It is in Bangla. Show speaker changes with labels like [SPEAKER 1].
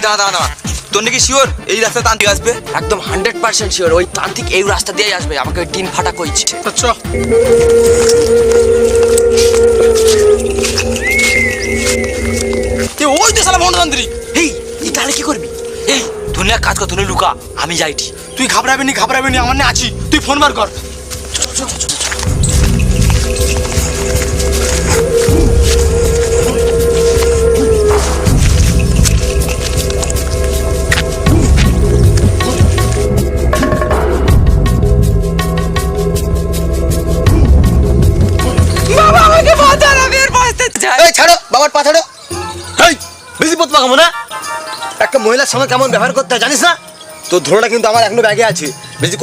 [SPEAKER 1] দাঁড়া দাঁড়া দাঁড়া, তোর নাকি শিওর এই রাস্তা তান্ত্রিক আসবে?
[SPEAKER 2] একদম 100% শিওর ওই তান্ত্রিক এই রাস্তা দিয়েই আসবে, আমাকে ওই টিন ফাটা কইছে।
[SPEAKER 3] আচ্ছা
[SPEAKER 1] ওই তো শালা ভণ্ডতান্ত্রিক।
[SPEAKER 2] এই এই তাহলে কি করবি?
[SPEAKER 1] এই তুই না কাজ কর, তুই লুকা, আমি যাইটি।
[SPEAKER 3] তুই ঘাবড়াবি নি, আমার না আছি, তুই ফোন বার কর।
[SPEAKER 1] বাবা আমাকে বাঁচান, আমি এর বাঁচতে চাই।
[SPEAKER 4] এই ছাড়ো বাবার পা ছাড়ো। এই বেশি পথ পাকাবো না, একটা মহিলার সঙ্গে কেমন ব্যবহার করতে হয় জানিস না? তোর ধরোটা কিন্তু আমার এখনো ব্যাগে আছে, বেশি